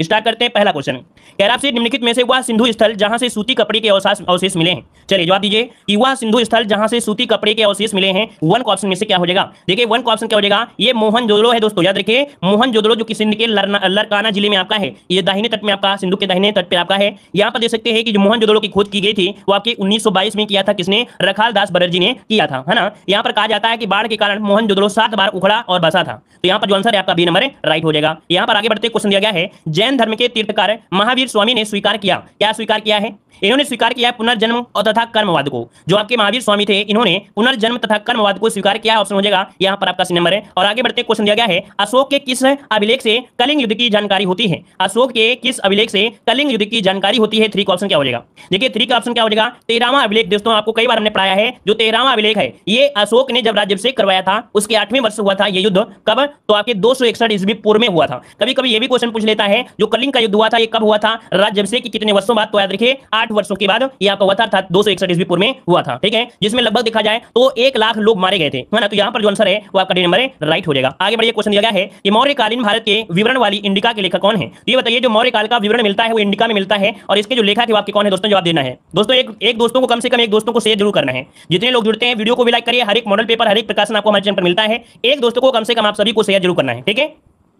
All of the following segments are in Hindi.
स्टार्ट करते हैं पहला क्वेश्चन। कह रहा आपसे निम्नलिखित में से वह सिंधु स्थल जहां से सूती कपड़े के अवशेष मिले हैं। चलिए जवाब दीजिए कि वह सिंधु स्थल जहां से सूती कपड़े के अवशेष मिले हैं वन का ऑप्शन में से क्या हो जाएगा। देखिए वन का ऑप्शन क्या हो जाएगा, ये मोहनजोदड़ो है दोस्तों, याद रखिए मोहनजोदड़ो जो कि सिंध के लरकाना जिले में आपका है, ये दाहिने तट में आपका सिंधु के दाहिने तट पे आपका है। यहाँ पर देख सकते हैं कि जो मोहनजोदड़ो की खोज की गई थी वो आपके 1922 में किया था, किसने, रखाल दास बनर्जी ने किया था, है ना। यहाँ पर कहा जाता है कि बाढ़ के कारण मोहनजोदड़ो 7 बार उखड़ा और बसा था, तो यहाँ पर जो आंसर है आपका बी नंबर राइट हो जाएगा। यहाँ पर आगे बढ़ते क्वेश्चन दिया गया है, जैन धर्म के तीर्थकार महावीर स्वामी ने स्वीकार किया, क्या स्वीकार किया है, इन्होंने स्वीकार किया पुनर्जन्म और तथा कर्मवाद को। जो आपके महावीर स्वामी थे इन्होंने पुनर्जन्म तथा कर्मवाद को स्वीकार किया, ऑप्शन हो जाएगा यहाँ पर आपका सी नंबर है। और आगे बढ़ते क्वेश्चन दिया गया है, अशोक के किस अभिलेख से कलिंग युद्ध की जानकारी होती है, अशोक के किस अभिलेख से कलिंग युद्ध की जानकारी होती है। 3 का ऑप्शन क्या हो जाएगा, देखिए 3 का ऑप्शन क्या हो जाएगा, 13वां अभिलेख। दोस्तों आपको कई बार हमने पढ़ाया है, जो 13वां अभिलेख है ये अशोक ने जब राज्याभिषेक करवाया था उसके 8वें वर्ष हुआ था ये युद्ध, कब, तो आपके 261 ईस्वी पूर्व में हुआ था। कभी कभी ये भी क्वेश्चन पूछ लेता है जो कलिंग का युद्ध हुआ था ये कब हुआ था, राज्याभिषेक के कितने वर्षों बाद, तो याद रखिए 8 वर्षों के बाद ये आपका हुआ था, 261 ईस्वी पूर्व में हुआ था, ठीक है, जिसमें लगभग देखा जाए तो 1 लाख लोग मारे गए थे, है ना। तो यहाँ पर जो आंसर है वो आपका डी नंबर राइट हो जाएगा। आगे बढ़िए क्वेश्चन दिया गया है कि मौर्यकालीन भारत के विवरण वाली इंडिका के लेखक कौन है। ये बताइए जो मौर्य काल का विवरण मिलता है वो इंडिका में मिलता है और इसके जो लेखक है वो आपके कौन है दोस्तों, जवाब देना है। दोस्तों एक दोस्तों को कम से कम एक दोस्तों को शेयर जरूर करना है। जितने लोग जुड़ते हैं वीडियो को भी लाइक करिए, हर एक मॉडल पेपर हर एक प्रकाशन आपको हमारे चैनल पर मिलता है, एक दोस्तों को कम से कम आप सभी को शेयर जरूर करना है, ठीक है।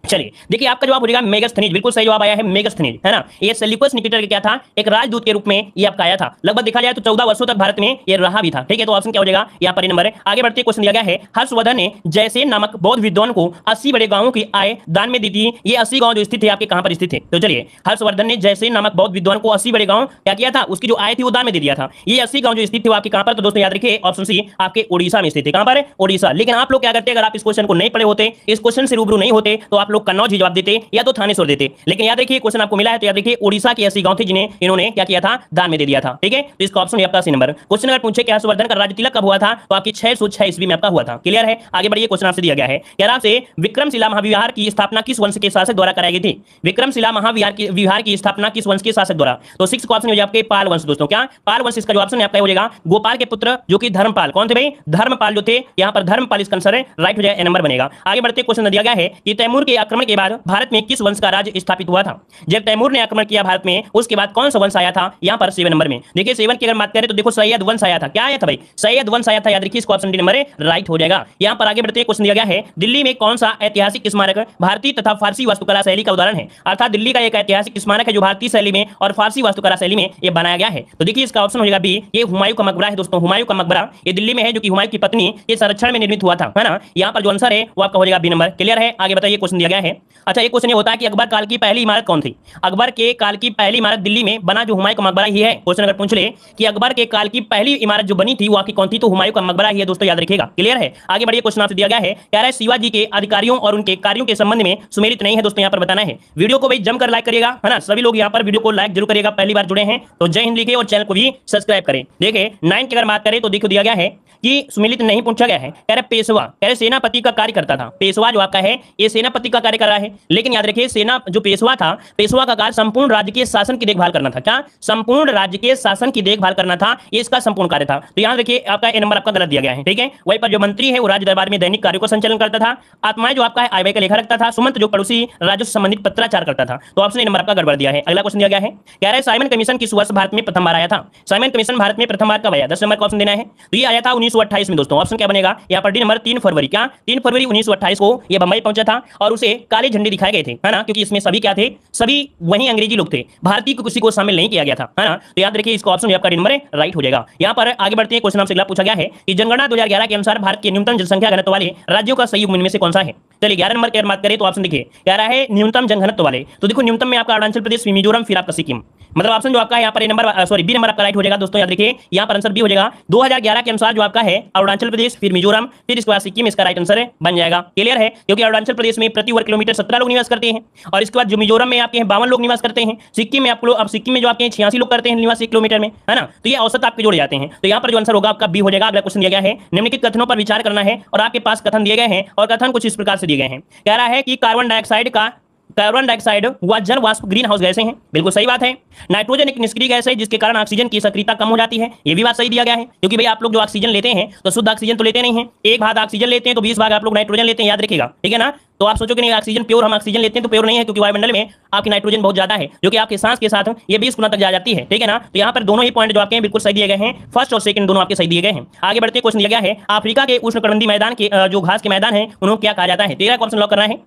चलिए देखिए आपका जवाब हो जाएगा मेगास्थनीज, बिल्कुल सही जवाब आया है मेगास्थनीज, है ना। ये सेल्यूकस निकेटर क्या था, एक राजदूत के रूप में ये आपका आया था, लगभग देखा जाए तो 14 वर्षों तक भारत में ये रहा भी था, ठीक है। तो ऑप्शन क्या हो जाएगा यहाँ पर नंबर है। आगे बढ़ते क्वेश्चन दिया गया है, हर्षवर्धन ने जयसेन नामक बौद्ध विद्वान को 80 बड़े गांवों की आय दान में दी थी, ये 80 गांव जो स्थित थे आपके कहां पर स्थित थे। तो चलिए हर्षवर्धन ने जयसेन नामक बौद्ध विद्वान को 80 बड़े गांव क्या किया था, उसकी जो आय थी वो दान में दे दिया था। ये 80 गांव जो स्थित थे वो आपके कहां पर, तो दोस्तों याद रखिए ऑप्शन सी आपके ओडिशा में स्थित है, कहां पर, ओडिशा। लेकिन आप लोग क्या करते, अगर आप इस क्वेश्चन को नहीं पढ़े होते, इस क्वेश्चन से रूबरू नहीं होते, तो आप लोग कन्नौज ही जवाब देते या तो थानेश्वर देते। लेकिन याद रखिए क्वेश्चन आपको मिला है तो याद रखिए ओडिशा के 80 गांव थे जिन्हें इन्होंने क्या किया था, दान में दे दिया था, ठीक है। तो इसका ऑप्शन आपका सी नंबर। क्वेश्चन अगर पूछे कि हर्षवर्धन का राज्य तिलक कब हुआ था, तो आपकी 606 ईस्वी में आपका हुआ था, क्लियर है। आगे बढ़िए क्वेश्चन आपसे दिया गया है, क्या आपसे विक्रमशिला महाविहार की स्थापना किस वंश के शासक द्वारा कराई गई थी। विक्रमशिला महाविहार की स्थापना किस वंश के शासक द्वारा, तो 6 का ऑप्शन हो जाएगा आपके पाल वंश। दोस्तों क्या पाल वंश, इसका जो ऑप्शन है आपका हो जाएगा गोपाल के पुत्र जो कि धर्मपाल, कौन थे भाई, धर्मपाल जो थे, यहाँ पर धर्मपाल इसका आंसर है राइट हो जाएगा, नंबर बनेगा। आगे बढ़ते क्वेश्चन दिया गया है कि तैमूर के आक्रमण के बाद भारत में किस वंश का राज स्थापित हुआ था। जब तैमूर ने आक्रमण किया भारत में उसके बाद कौन सा वंश आया था, यहाँ पर 7 नंबर में। देखिए 7 की अगर बात करें तो देखो सैयद वंश आया था, क्या आया था भाई, सैयद वंश आया था, याद रखिए इसको ऑप्शन डी नंबर राइट हो जाएगा। यहाँ पर आगे बढ़ते क्वेश्चन दिया गया है, दिल्ली में कौन सा ऐतिहासिक स्मारक भारतीय तथा फारसी वास्तुकला शैली का उदाहरण है। अर्थात दिल्ली का एक ऐतिहासिक स्मारक है जो भारतीय शैली में और फारसी वास्तुकला शैली में ये बनाया गया है। तो देखिए इसका ऑप्शन हो जाएगा बी, ये हुमायूं का मकबरा है दोस्तों, हुमायूं का मकबरा ये दिल्ली में है जो कि हुमायूं की पत्नी के संरक्षण में निर्मित हुआ था, है ना। यहाँ पर जो आंसर है वो आपका हो जाएगा बी नंबर, क्लियर है। आगे बताइए क्वेश्चन दिया गया है, अच्छा एक क्वेश्चन ये होता है कि अकबर काल की पहली इमारत कौन थी। अकबर के काल की पहली इमारत दिल्ली में बना जो हुमायूं का मकबरा ही है। क्वेश्चन अगर पूछ ले कि अकबर के काल की पहली इमारत जो बनी थी वो आपकी कौन थी, तो हुमायूं का मकबरा ही है दोस्तों, याद रखिएगा, क्लियर है। आगे बढ़िए क्वेश्चन आपसे दिया गया है, कह रहा है शिवाजी के अधिकारियों और उनके कार्यों के संबंध में सुमेलित नहीं है दोस्तों, यहाँ पर बताना है। वीडियो को भाई जमकर लाइक करिएगा, है ना, सभी लोग यहाँ पर वीडियो को लाइक जरूर करिएगा, पहली बार जुड़े हैं तो जय हिंद लिखिए और चैनल को भी सब्सक्राइब करें। देखिए 9 की अगर बात करें तो देखो दिया गया है कि सुमेलित नहीं पूछा गया है, कह रहे पेशवा, कह रहे सेनापति का कार्य करता था। पेशवा जो आपका है ये सेनापति का कार्य कर रहा है, लेकिन याद रखिए सेना जो पेशवा था, पेशवा का कार्य संपूर्ण राज्य के शासन की देखभाल करना था। क्या संपूर्ण राज्य के शासन की देखभाल करना था, ये इसका संपूर्ण कार्य था। तो यहाँ देखिए आपका ए नंबर आपका गलत दिया गया है, ठीक है। वहीं पर जो मंत्री है वो राज्य दरबार में दैनिक कार्यों का संचालन करता था। आत्माएं जो आपका है आय व्यय का लेखा रखता था। सुमंत जो पड़ोसी राज्यों से संबंधित पत्राचार करता था। तो ऑप्शन ए नंबर आपका गड़बड़ दिया है। अगला क्वेश्चन दिया गया है, कह रहा है साइमन कमीशन किस वर्ष भारत में प्रथम बार आया था। साइमन कमीशन भारत में प्रथम बार कब आया, 10 नंबर का ऑप्शन देना है। तो ये आया था 1928 में दोस्तों, ऑप्शन क्या बनेगा यहाँ पर डी नंबर 3 फरवरी। क्या 3 फरवरी 1928 को ये बंबई पहुंचा था और उसे काले झंडे दिखाए गए थे, है ना, क्योंकि इसमें सभी क्या थे, सभी वही अंग्रेजी लोग थे, भारतीय को किसी को शामिल नहीं किया गया था, है ना। तो याद रखिए इसका ऑप्शन आपका डी नंबर राइट हो जाएगा। यहाँ पर आगे बढ़ते हैं क्वेश्चन आपसे अगला पूछा गया है कि जनगणना 2011 के अनुसार भारत के न्यूनतम जनसंख्या घनत्व वाले राज्यों का सही इनमें से कौन सा है। चलिए 11 नंबर की बात करें तो ऑप्शन देखिए कह रहा है न्यूनतम जनघनत्व वाले। तो देखो न्यूनतम में आपका अरुणाचल प्रदेश, मिजोरम, फिर आपका सिक्किम, मतलब ऑप्शन जो आपका यहाँ पर नंबर सॉरी बी नंबर आपका राइट हो जाएगा दोस्तों। याद रखिए यहाँ पर आंसर बी हो जाएगा। 2011 के अनुसार जो आपका है अरुणाचल प्रदेश, फिर मिजोरम, फिर इसके बाद सिक्किम, इसका राइट आंसर बन जाएगा, क्लियर है। क्योंकि अरुणाचल प्रदेश में प्रति वर्ग किलोमीटर 17 लोग निवास करते हैं और इसके बाद जो मिजोरम में आपके 52 लोग निवास करते हैं, सिक्किम में आपको अब सिक्किम में जो आपके 86 लोग करते हैं निवास 1 किलोमीटर में, है ना। तो ये औसत आपके जोड़े जाते हैं। तो यहाँ पर जो आंसर होगा आपका बी हो जाएगा। अगला क्वेश्चन दिया गया है, निम्नलिखित कथनों पर विचार करना है और आपके पास कथन दिए गए हैं और कथन कुछ इस प्रकार से दिए गए हैं। कह रहा है कि कार्बन डाइऑक्साइड का कार्बन डाइऑक्साइड व जल वाष्प ग्रीन हाउस गैसें हैं, बिल्कुल सही बात है। नाइट्रोजन एक निष्क्रिय गैस है जिसके कारण ऑक्सीजन की सक्रियता कम हो जाती है, ये भी बात सही दिया गया है, क्योंकि भाई आप लोग जो ऑक्सीजन लेते हैं तो शुद्ध ऑक्सीजन तो लेते नहीं हैं, एक भाग ऑक्सीजन लेते हैं तो 20 भाग आप लोग नाइट्रोजन लेते हैं, याद रखिएगा, ठीक है ना। तो आप सोचो कि नहीं ऑक्सीजन प्योर, हम ऑक्सीजन लेते हैं तो प्योर नहीं है, क्योंकि वायुमंडल में आपकी नाइट्रोजन बहुत ज्यादा है जो कि आपके सांस के साथ ये 20 गुना तक जा जाती है, ठीक है ना। तो यहाँ पर दोनों ही पॉइंट जो आपके बिल्कुल सही दिए गए हैं, फर्स्ट और सेकंड दोनों आपके सही दिए गए हैं। आगे बढ़ते क्वेश्चन दिया गया है अफ्रीका के उष्णकटिबंधीय मैदान के जो घास के मैदान है उन्हें क्या कहा जाता है। 13 क्वेश्चन लॉक करना है।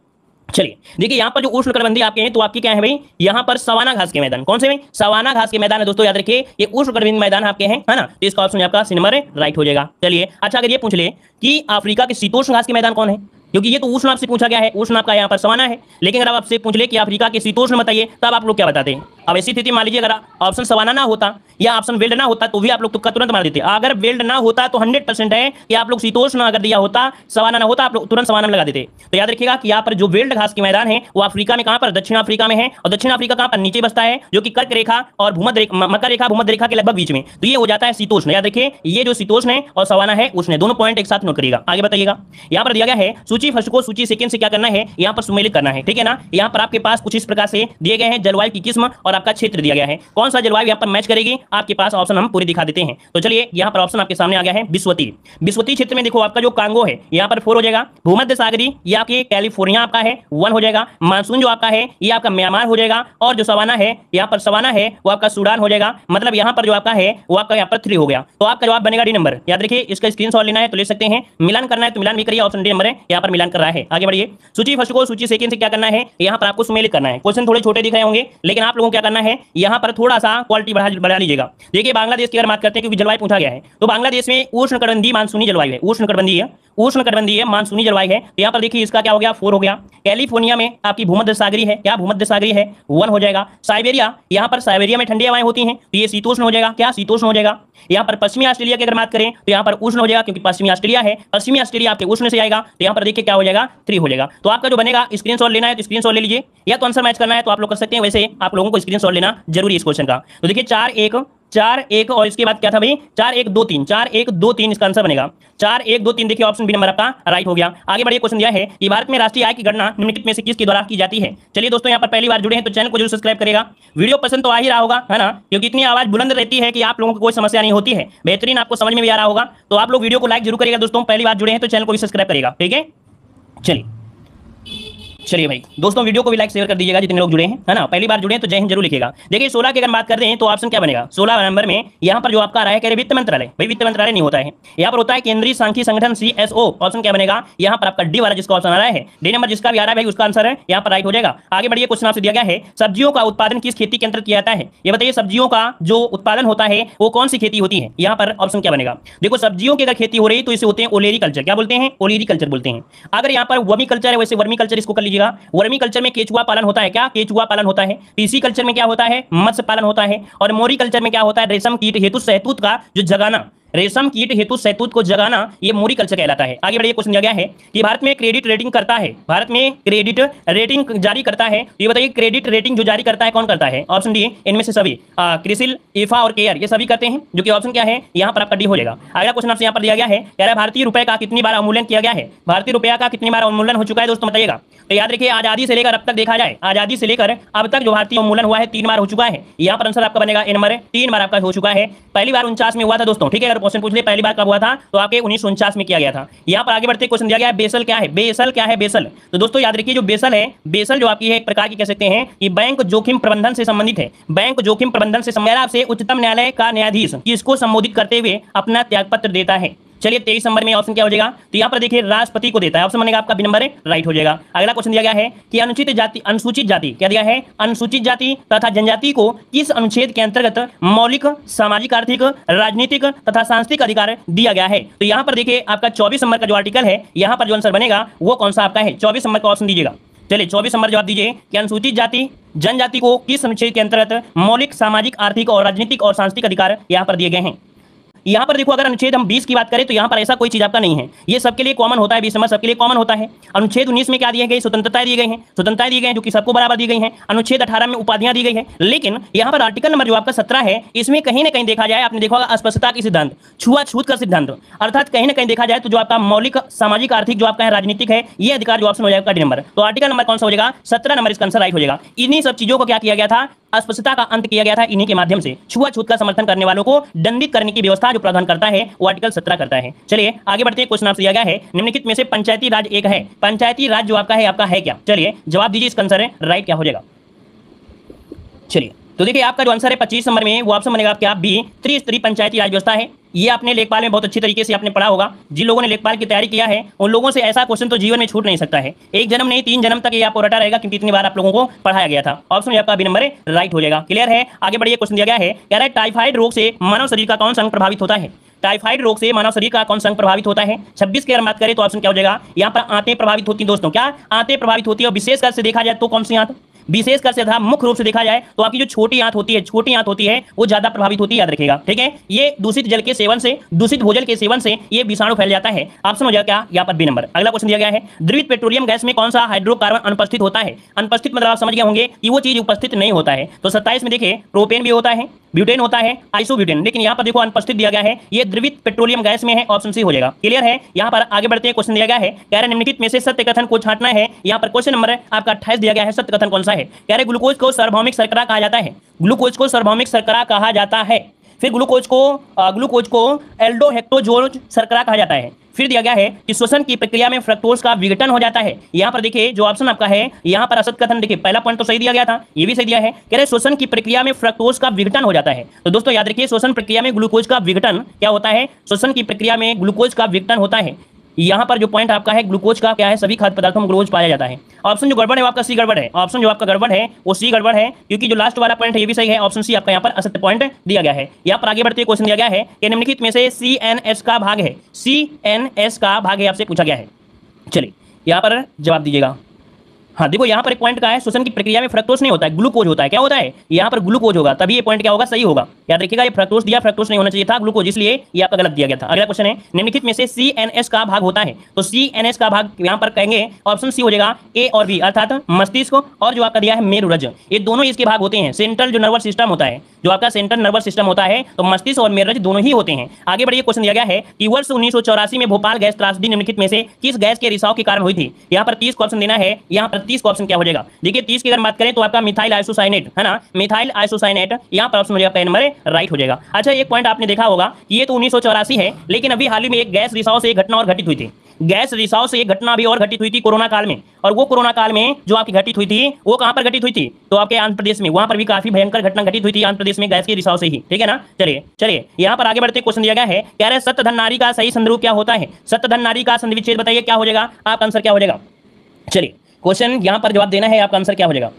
चलिए देखिए यहाँ पर जो उष्णकटिबंधीय आपके हैं तो आपकी क्या है भाई, यहाँ पर सवाना घास के मैदान, कौन से भाई, सवाना घास के मैदान है दोस्तों, याद रखिए ये उष्णकटिबंधीय मैदान आपके हैं, है ना। तो इसका ऑप्शन आपका सी नंबर राइट हो जाएगा। चलिए अच्छा, अगर ये पूछ ले कि अफ्रीका के शीतोष्ण घास के मैदान कौन है, क्योंकि ये तो उष्ण आपसे पूछा गया है, उष्ण आपका यहाँ पर सवाना है, लेकिन अगर आपसे पूछ ले कि अफ्रीका के शीतोष्ण बताइए तब आप लोग क्या बताते हैं। अब ऐसी स्थिति मान लीजिए अगर ऑप्शन सवाना ना होता या ऑप्शन वेल्ड ना होता तो भी आप लोग तुक्का तुरंत मार देते। अगर वेल्ड ना होता तो 100% है कि आप लोग शीतोष्ण अगर दिया होता, सवाना ना होता आप लोग तुरंत सवाना लगा देते। तो याद रखिएगा कि यहाँ पर जो वेल्ड घास के मैदान है वो अफ्रीका में कहाँ पर, दक्षिण अफ्रीका में है, और दक्षिण अफ्रीका कहाँ पर, नीचे बसता है, जो कि कर्क रेखा और भूमध्य रेखा, मकर रेखा भूमध्य रेखा के लगभग बीच में, तो ये हो जाता है शीतोष्ण। याद रखिए ये जो शीतोष्ण है और सवाना है उष्ण, दोनों पॉइंट एक साथ नोट करिएगा। आगे बताइएगा, यहाँ पर दिया गया है सूची फर्स्ट को सूची सेकंड से क्या करना है, यहाँ पर सुमेलित करना है, ठीक है ना। यहाँ पर आपके पास कुछ इस प्रकार से दिए गए हैं, जलवायु की किस्म और आपका क्षेत्र दिया गया है, कौन सा जलवायु यहाँ पर मैच करेगी, आपके पास ऑप्शन हम पूरी दिखा देते हैं। तो चलिए यहाँ पर ऑप्शन आपके सामने आ गया है विश्वती। विश्वती क्षेत्र में देखो आपका जो कांगो है यहाँ पर 4 हो जाएगा, भूमध्य सागरी ये आपके कैलिफोर्निया आपका है 1 हो जाएगा, मानसून जो आपका है ये आपका म्यांमार हो जाएगा, और जो सवाना है यहाँ पर सवाना है वो आपका सूडान हो जाएगा, मतलब यहाँ पर जो आपका है वो आपका यहाँ पर 3 हो गया। तो आपका जवाब बनेगा डी नंबर। याद रखिए इसका स्क्रीनशॉट लेना है तो ले सकते हैं, मिलान करना है तो मिलान भी करिए, ऑप्शन डी नंबर है यहाँ पर मिलान कर रहा है। आगे बढ़िए, सूची फर्स्ट को सूची सेकंड से क्या करना है, यहाँ पर आपको सुमेलित करना है। क्वेश्चन थोड़े छोटे दिख रहे होंगे लेकिन आप लोगों को क्या करना है, यहाँ पर थोड़ा सा क्वालिटी बढ़ा लीजिएगा। देखिए बांग्लादेश की अगर बात करते हैं, क्योंकि जलवायु पूछा गया है, तो बांग्लादेश में उष्णकटिबंधीय मानसूनी जलवायु है, उष्णकटिबंधीय मानसूनी जलवायु है। तो यहाँ पर देखिए इसका क्या हो गया 4 हो गया। कैलिफोर्निया में आपकी भूमध्य सागरी है, क्या भूमध्य सागरी है 1 हो जाएगा। साइबेरिया, यहाँ पर साइबेरिया में ठंडी हवाएं होती हैं तो ये शीतोष्ण हो जाएगा, क्या शीतोष्ण हो जाएगा। यहाँ पर पश्चिमी ऑस्ट्रेलिया की अगर बात करें तो यहाँ पर उष्ण हो जाएगा, क्योंकि पश्चिमी ऑस्ट्रेलिया है, पश्चिमी ऑस्ट्रेलिया आपके उष्ण से आएगा, तो यहाँ पर देखिए क्या हो जाएगा 3 हो जाएगा। तो आपका जो बनेगा स्क्रीनशॉट लेना है तो स्क्रीनशॉट ले लीजिए, या तो आंसर मैच करना है तो आप लोग कर सकते हैं, वैसे आप लोगों को स्क्रीनशॉट लेना जरूरी है इस क्वेश्चन का। तो देखिए 4 1 और इसके बाद क्या था भाई 4 1 2 3, 4 1 2 3 इसका आंसर बनेगा 4 1 2 3। देखिए ऑप्शन बी नंबर आपका राइट हो गया। आगे बढ़िए, क्वेश्चन दिया है कि भारत में राष्ट्रीय आय की गणना निम्नलिखित में से किसके द्वारा की जाती है। चलिए दोस्तों यहाँ पर पहली बार जुड़े हैं तो चैनल को जरूर सब्सक्राइब करेगा, वीडियो पसंद तो आ ही रहा होगा, है ना, क्योंकि इतनी आवाज बुलंद रहती है कि आप लोगों को कोई समस्या नहीं होती है, बेहतरीन आपको समझ में भी आ रहा होगा। तो आप लोग वीडियो को लाइक जरूर करेगा दोस्तों, पहली बार जुड़े हैं तो चैनल को भी सब्सक्राइब करेगा, ठीक है। चलिए भाई दोस्तों वीडियो को भी लाइक शेयर कर दीजिएगा जितने लोग जुड़े हैं, है ना, पहली बार जुड़े हैं तो जय हिंद जरूर लिखिएगा। देखिए 16 की अगर बात करते हैं तो ऑप्शन क्या बनेगा 16 नंबर में, यहाँ पर जो आपका रहा है कह रहे वित्त मंत्रालय, भाई वित्त मंत्रालय नहीं होता है, यहाँ पर होता है केंद्रीय सांख्यिकी संगठन CSO। ऑप्शन क्या बनेगा यहाँ पर आपका डी वाला जिसका ऑप्शन आ रहा है, डी नंबर जिसका भी आ रहा है भाई उसका आंसर है यहाँ पर राइट हो जाएगा। आगे बढ़िए, क्वेश्चन आपसे दिया गया है सब्जियों का उत्पादन किस खेती के अंतर्गत किया जाता है, ये बताइए सब्जियों का जो उत्पादन होता है वो कौन सी खेती होती है। यहाँ पर ऑप्शन क्या बनेगा, देखो सब्जियों की अगर खेती हो रही तो इसे होते हैं ओलेरी कल्चर, क्या बोलते हैं ओलेरी कल्चर बोलते हैं। अगर यहाँ पर वर्मी कल्चर है वैसे वर्मी कल्चर इसको कर लीजिएगा, वर्मी कल्चर में केचुआ पालन होता है, क्या केचुआ पालन होता है। पीसी कल्चर में क्या होता है मत्स्य पालन होता है, और मोरी कल्चर में क्या होता है रेशम कीट हेतु शहतूत का जो जगाना, रेशम कीट हेतु शहतूत को जगाना, ये मोरी कल्चर कहलाता है। आगे बढ़िए, क्वेश्चन दिया गया है कि भारत में क्रेडिट रेटिंग करता है, भारत में क्रेडिट रेटिंग जारी करता है, ये बताइए क्रेडिट रेटिंग जो जारी करता है कौन करता है। ऑप्शन डी इनमें से सभी, क्रिसिल, इफा और केयर ये सभी करते हैं, जो कि ऑप्शन क्या है यहाँ पर आपका डी हो जाएगा। अगला क्वेश्चन आपसे यहाँ पर दिया गया है, कह रहा है भारतीय रुपए का कितनी बार अवमूल्यन किया गया है, भारतीय रुपया का कितनी बार अवमूल्यन हो चुका है दोस्तों बताइएगा। तो याद रखिए आजादी से लेकर अब तक देखा जाए, आजादी से लेकर अब तक जो भारतीय अवमूल्यन हुआ है 3 बार हो चुका है, यहाँ पर आंसर आपका बनेगा ए नंबर, 3 बार आपका हो चुका है। पहली बार 49 में हुआ था दोस्तों, ठीक है, अगर क्वेश्चन पूछ ले पहली बार कब हुआ था तो आपके 1949 में किया गया था। यहाँ पर आगे बढ़ते क्वेश्चन दिया गया है बेसल क्या है, बेसल क्या है बेसल। तो दोस्तों याद रखिए जो बेसल है, बेसल जो आपकी है एक प्रकार की कह सकते हैं कि बैंक जोखिम प्रबंधन से संबंधित है, बैंक जोखिम प्रबंधन से संबंधित आपसे उच्चतम न्यायालय का न्यायाधीश किसको संबोधित करते हुए अपना त्यागपत्र देता है। चलिए 23 नंबर में ऑप्शन क्या हो जाएगा, तो यहाँ पर देखिए राष्ट्रपति को देता है, ऑप्शन बनेगा आपका बी नंबर राइट हो जाएगा। अगला क्वेश्चन दिया गया है कि अनुसूचित जाति क्या दिया है, अनुसूचित जाति तथा जनजाति को किस अनुच्छेद के अंतर्गत मौलिक सामाजिक आर्थिक राजनीतिक तथा सांस्कृतिक अधिकार दिया गया है। तो यहाँ पर देखिए आपका 24 नंबर का जो आर्टिकल है, यहाँ पर जो आंसर बनेगा वो कौन सा आपका है, 24 नंबर का ऑप्शन दीजिएगा। चलिए 24 नंबर जवाब दीजिए कि अनुसूचित जाति जनजाति को किस अनुच्छेद के अंतर्गत मौलिक सामाजिक आर्थिक और राजनीतिक और सांस्कृतिक अधिकार यहाँ पर दिए गए हैं। यहाँ पर देखो, अगर अनुच्छेद हम 20 की बात करें तो यहाँ पर ऐसा कोई चीज आपका नहीं है, ये सबके लिए कॉमन होता है, 20 नंबर सबके लिए कॉमन होता है। अनुच्छेद 19 में क्या दिए गए, स्वतंत्रता दी गई है, स्वतंत्रता दी गई है जो कि सबको बराबर दी गई है। अनुच्छेद 18 में उपाधियां दी गई है। लेकिन यहाँ पर आर्टिकल नंबर जो आपका 17 है, इसमें कहीं ना कहीं देखा जाए, आपने देखा होगा अस्पृश्यता की सिद्धांत, छुआछूत का सिद्धांत, अर्थात कहीं ना कहीं देखा जाए तो जो आपका मौलिक सामाजिक आर्थिक जो आपका है राजनीतिक है, ये अधिकार जो ऑप्शन हो जाएगा डी नंबर। तो आर्टिकल नंबर कौन सा हो जाएगा, 17 नंबर इसका आंसर राइट हो जाएगा। इन्हीं सब चीजों को क्या किया गया था, अस्पृश्यता का अंत किया गया था इन्हीं के माध्यम से। छुआछूत का समर्थन करने वालों को दंडित करने की व्यवस्था जो प्रावधान करता है वो आर्टिकल 17 करता है। चलिए आगे बढ़ते हैं। क्वेश्चन आपसे दिया गया है, निम्नलिखित में से पंचायती राज एक है। पंचायती राज जो आपका है क्या? चलिए जवाब दीजिए, इसका आंसर है राइट क्या हो जाएगा। चलिए तो देखिए आपका जो आंसर है 25 नंबर में वो ऑप्शन बनेगा क्या, बी, त्रिस्तरीय पंचायती राज व्यवस्था है। ये आपने लेखपाल में बहुत अच्छी तरीके से आपने पढ़ा होगा। जिन लोगों ने लेखपाल की तैयारी किया है उन लोगों से ऐसा क्वेश्चन तो जीवन में छूट नहीं सकता है। एक जन्म नहीं 3 जन्म तक ये आपको रटा रहेगा, क्योंकि इतनी बार आप लोगों को पढ़ाया गया था। ऑप्शन आपका बी नंबर राइट हो जाएगा। क्लियर है? आगे बढ़िए, क्वेश्चन दिया गया है, कह रहा है टाइफाइड रोग से मानव शरीर का कौन सा अंग प्रभावित होता है? टाइफाइड रोग से मानव शरीर का कौन सा अंग प्रभावित होता है? 26 की अगर बात करें तो ऑप्शन क्या हो जाएगा, यहाँ पर आंतें प्रभावित होती हैं दोस्तों। क्या आंतें प्रभावित होती है? और विशेषकर से देखा जाए तो कौन सी आंत, विशेषकर से मुख्य रूप से देखा जाए तो आपकी जो छोटी आंत होती है, छोटी आंत होती है वो ज्यादा प्रभावित होती है, याद रखिएगा। ठीक है, ये दूषित जल के सेवन से, दूषित भोजन के सेवन से ये विषाणु फैल जाता है। ऑप्शन हो जाएगा क्या, यहाँ पर बी नंबर। अगला क्वेश्चन दिया गया है, द्रवित पेट्रोलियम गैस में कौन सा हाइड्रोकार्बन अनुपस्थित होता है? अनुपस्थित मतलब आप समझ गए होंगे कि वो चीज उपस्थित नहीं होता है। तो 27 में देखिए प्रोपेन भी होता है, ब्यूटेन होता है, आइसोब्यूटेन, लेकिन यहाँ पर देखो अनुपस्थित दिया गया है, ये द्रवित पेट्रोलियम गैस में है। ऑप्शन सी हो जाएगा। क्लियर है? यहाँ पर आगे बढ़ते हैं। क्वेश्चन दिया गया है, कह रहे निम्नलिखित में से सत्य कथन को छांटना है। यहाँ पर क्वेश्चन नंबर आपका 28 दिया गया है, सत्य कथन कौन सा है? कह रहे ग्लूकोज को सार्वभौमिक शर्करा कहा जाता है। ग्लूकोज को सार्वभौमिक शर्करा कहा जाता है। फिर ग्लूकोज को एल्डोहेक्टोजोज शर्करा कहा जाता है। फिर दिया गया है कि श्वसन की प्रक्रिया में फ्रक्टोज का विघटन हो जाता है। यहाँ पर देखिए जो ऑप्शन आपका है, यहाँ पर असत कथन देखिए, पहला पॉइंट तो सही दिया गया था, ये भी सही दिया है। कह रहे श्वसन की प्रक्रिया में फ्रक्टोज का विघटन हो जाता है। तो दोस्तों याद रखिए, श्वसन प्रक्रिया में ग्लूकोज का विघटन क्या होता है? श्वसन की प्रक्रिया में ग्लूकोज का विघटन होता है। यहाँ पर जो पॉइंट आपका है, ग्लूकोज का क्या है, सभी खाद्य पदार्थों में ग्लूकोज पाया जाता है। ऑप्शन जो गड़बड़ है वो आपका सी गड़बड़ है। ऑप्शन जो आपका गड़बड़ है वो सी गड़बड़ है, क्योंकि जो लास्ट वाला पॉइंट है ये भी सही है। ऑप्शन सी आपका यहाँ पर असत्य पॉइंट दिया गया है। यहाँ पर आगे बढ़ते क्वेश्चन दिया गया है कि निम्नलिखित में से CNS का भाग है, CNS का भाग है, आपसे पूछा गया है। चलिए यहाँ पर जवाब दीजिएगा। हाँ देखो यहाँ पर एक पॉइंट का है, श्वसन की प्रक्रिया में फ्रक्टोज नहीं होता है, ग्लूकोज होता है। क्या होता है? यहाँ पर ग्लूकोज होगा, तभी ये पॉइंट क्या होगा, सही होगा। याद रखिएगा, ये फ्रक्टोज दिया, फ्रक्टोज नहीं होना चाहिए था, ग्लूकोज, इसलिए ये आपका गलत दिया गया था। अगला क्वेश्चन है, निम्नलिखित में से CNS का भाग होता है। तो CNS का भाग यहाँ पर कहेंगे ऑप्शन सी हो जाएगा, ए और बी, अर्थात मस्तिष्क और जो आपका दिया है मेरुरज, ये दोनों इसके भाग होते हैं। सेंट्रल जो नर्वस सिस्टम होता है, जो आपका सेंट्रल नर्वस सिस्टम होता है, तो मस्तिष्क और मेरुरज दोनों ही होते हैं। आगे बढ़िए, क्वेश्चन दिया गया है कि वर्ष 1984 में भोपाल गैस त्रासदी निम्नलिखित में से किस गैस के रिसाव के कारण हुई थी? यहाँ पर 30 को ऑप्शन देना है। यहाँ पर 30 को ऑप्शन क्या हो जाएगा, देखिए 30 की अगर बात करें तो आपका मिथाइल आइसोसाइनेट है ना, मिथाइल आइसोसाइनेट, यहाँ पर ऑप्शन हो जाएगा नंबर राइट हो जाएगा। अच्छा एक पॉइंट आपने देखा होगा, ये तो 1984 है, लेकिन अभी हाल ही में एक गैस रिसाव से एक घटना और घटित हुई थी। गैस रिसाव से एक घटना अभी और घटित हुई थी कोरोना काल में, और वो कोरोना काल में जो आपकी घटित हुई थी वो कहां पर घटित हुई थी? तो आपके आंध्र प्रदेश में, वहां पर भी काफी भयंकर घटना घटित हुई थी आंध्र प्रदेश में गैस के रिसाव से ही। ठीक है ना? चलिए यहाँ पर आगे बढ़ते क्वेश्चन दिया गया है, कह रहे सत्यधन नारी का सही संदर्भ क्या होता है? सत्यधन नारी का संधि विच्छेद बताइए क्या हो जाएगा, आपका आंसर क्या हो जाएगा? चलिए क्वेश्चन यहाँ पर जवाब देना है, आपका आंसर क्या हो जाएगा?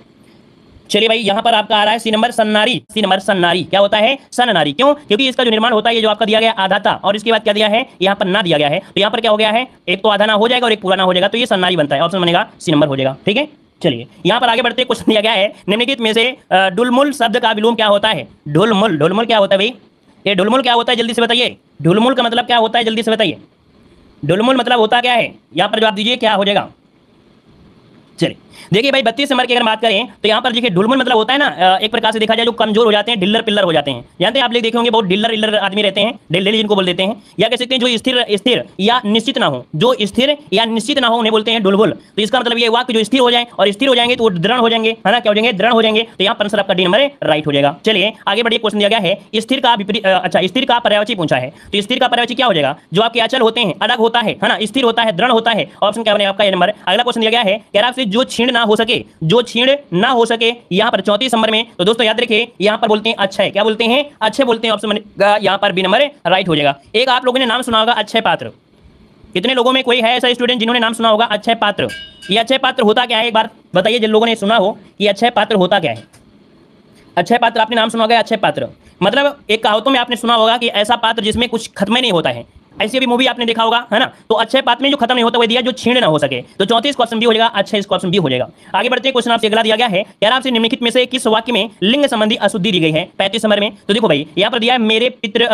चलिए भाई यहाँ पर आपका आ रहा है सी नंबर सन्नारी। सी नंबर सन्नारी क्या होता है? सन्नारी। क्यों? क्योंकि इसका जो निर्माण होता है, ये जो आपका दिया गया आधा था और इसके बाद क्या दिया है, यहाँ पर ना दिया गया है, तो यहाँ पर क्या हो गया है, एक तो आधा ना हो जाएगा और एक पूरा ना हो जाएगा, तो ये सन्नारी बनता है। ऑप्शन बनेगा सी नंबर हो जाएगा। ठीक है, चलिए यहाँ पर आगे बढ़ते क्वेश्चन दिया गया है, निम्नलिखित में से ढुलमुल शब्द का विलोम क्या होता है? ढुलमुल, ढुलमुल क्या होता है भाई? ये ढुलमुल क्या होता है, जल्दी से बताइए। ढुलमुल का मतलब क्या होता है, जल्दी से बताइए। ढुलमुल मतलब होता क्या है, यहाँ पर जवाब दीजिए क्या हो जाएगा। चलिए देखिए भाई 32 नंबर की अगर बात करें तो यहाँ पर देखिए ढुलमुल मतलब होता है ना, एक प्रकार से देखा जाए जो कमजोर हो जाते हैं, ढिल्लर पिल्लर हो जाते हैं। जानते हैं आप लोग देखे होंगे, बहुत ढिल्लर आदमी रहते हैं, ढिल्लर जिनको बोल देते हैं, या कह सकते हैं जो स्थिर या निश्चित ना हो, जो स्थिर या निश्चित ना हो उन्हें बोलते हैं ढुलमुल। तो इसका मतलब ये हुआ कि जो स्थिर हो जाए, और स्थिर हो जाएंगे तो दृढ़ हो जाएंगे, है ना, क्या हो जाएंगे, दृढ़ हो जाएंगे। तो यहाँ पर आंसर आपका डी नंबर राइट हो जाएगा। चलिए आगे बढ़िए, क्वेश्चन दिया गया है स्थिर का विपरीत, अच्छा स्थिर का पर्यायवाची पूछा है, तो स्थिर का पर्यायवाची क्या हो जाएगा? जो आपके अचल होते हैं, अड़ग होता है ना, स्थिर होता है, दृढ़ होता है। ऑप्शन क्या बनेगा आपका ए नंबर। अगला क्वेश्चन दिया गया है, कह रहा है जो छीण ना हो सके, जो छीण ना हो सके, यहाँ पर 34 नंबर में। तो दोस्तों याद रखिए, यहाँ पर बोलते हैं अक्षय, क्या बोलते हैं? अक्षय बोलते हैं। ऑप्शन बनेगा यहाँ पर बी नंबर राइट हो जाएगा। एक आप लोगों ने नाम सुना होगा अक्षय पात्र, कितने लोगों में कोई है ऐसा स्टूडेंट जिन्होंने नाम सुना होगा अक्षय पात्र? ये अक्षय पात्र होता क्या है, एक बार बताइए जिन लोगों ने सुना हो कि अक्षय पात्र होता क्या है। अक्षय पात्र आपने नाम सुना होगा, अक्षय पात्र मतलब एक कहावतों में आपने सुना होगा कि ऐसा पात्र जिसमें कुछ खत्म नहीं होता है, ऐसी भी मूवी आपने देखा होगा, है ना। तो अच्छे बात में जो खत्म नहीं होता वही दिया जो छीण ना हो सके। तो 34 क्वेश्चन भी हो जाएगा, अच्छा इसका ऑप्शन भी हो जाएगा। आगे बढ़ते हैं, क्वेश्चन आपसे अगला दिया गया है, यार आपसे निम्नलिखित में से किस वाक्य में लिंग संबंधी अशुद्धि दी गई है 35 नंबर में। तो देखो भाई यहाँ पर दिया है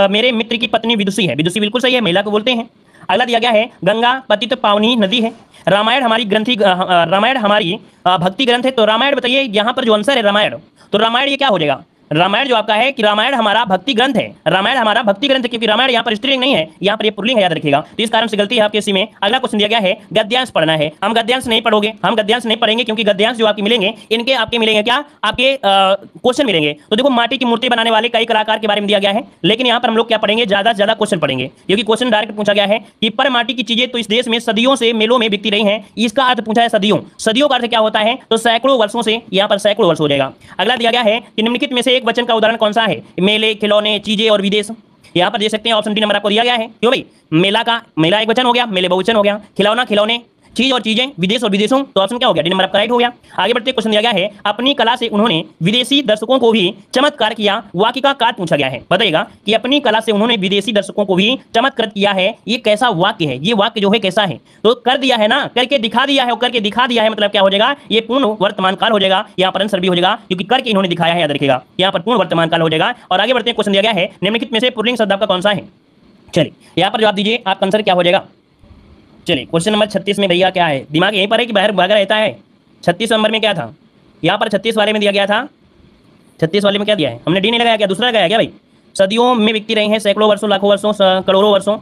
मेरे मित्र की पत्नी विदुषी है, विदुषी बिल्कुल सही है, महिला को बोलते हैं। अगला दिया गया है गंगा पतित पावनी नदी है, रामायण हमारी रामायण हमारी भक्ति ग्रंथ है। तो रामायण बताइए यहाँ पर जो आंसर है रामायण, तो रामायण ये क्या हो जाएगा, रामायण जो आपका है कि रामायण हमारा भक्ति ग्रंथ है, रामायण हमारा भक्ति ग्रंथ है, क्योंकि रामायण यहाँ पर स्त्रीलिंग नहीं है, यहाँ पर ये पुल्लिंग है, याद रखिएगा। तो इस कारण से गलती है आपके इसी में। अगला क्वेश्चन दिया गया है गद्यांश पढ़ना है, हम गद्यांश नहीं पढ़ोगे, हम गद्यांश नहीं पढ़ेंगे, क्योंकि गद्यांश जो आपके मिलेंगे इनके आपके मिलेंगे क्या, आपके क्वेश्चन मिलेंगे। तो देखो माटी की मूर्ति बनाने वाले कई कलाकार के बारे में दिया गया है, लेकिन यहाँ पर हम लोग क्या पढ़ेंगे, ज्यादा से ज्यादा क्वेश्चन पढ़ेंगे, क्योंकि क्वेश्चन डायरेक्ट पूछा गया है कि पर माटी की चीजें तो इस देश में सदियों से मेलों में बिकती रही हैं, इसका अर्थ पूछा है सदियों, सदियों का अर्थ क्या होता है, तो सैकड़ों वर्षों से, यहाँ पर सैकड़ों वर्ष हो जाएगा। अगला दिया गया है कि निम्नलिखित में से एक वचन का उदाहरण कौन सा है, मेले खिलौने चीजें और विदेश। यहाँ पर देख सकते हैं ऑप्शन डी नंबर आपको दिया गया है, क्यों भाई, मेला एक वचन हो गया, मेले बहुवचन हो गया, खिलौना खिलौने, चीज और चीजें, विदेश और विदेशों, तो ऑप्शन क्या हो गया, डी नंबर आपका राइट हो गया। आगे बढ़ते क्वेश्चन दिया गया है अपनी कला से उन्होंने विदेशी दर्शकों को भी चमत्कार किया, वाक्य का कार्य पूछा गया है। बताइएगा कि अपनी कला से उन्होंने विदेशी दर्शकों को भी चमत्कृत किया है, ये कैसा वाक्य है, ये वाक्य जो है कैसा है, तो कर दिया है ना, करके दिखा दिया है, और करके दिखा दिया है मतलब क्या हो जाएगा, ये पूर्ण वर्तमान काल हो जाएगा, यहाँ पर आंसर भी हो जाएगा, क्योंकि करके इन्होंने दिखाया है, याद रखिएगा, यहाँ पर पूर्ण वर्तमान काल हो जाएगा। और आगे बढ़ते क्वेश्चन दिया गया है निम्नलिखित में से पुल्लिंग शब्द आपका कौन सा है। चलिए यहाँ पर जवाब दीजिए, आपका आंसर क्या हो जाएगा। चलिए क्वेश्चन नंबर 36 में भैया क्या है, दिमाग यहीं पर है कि बाहर भागा रहता है। 36 नंबर में क्या था, यहाँ पर 36 वाले में दिया गया था, 36 वाले में क्या दिया है, हमने डी नहीं लगाया क्या, दूसरा लगाया क्या भाई, सदियों में बिकती रही है, सैकड़ों वर्षों, लाखों वर्षों, करोड़ों वर्षों।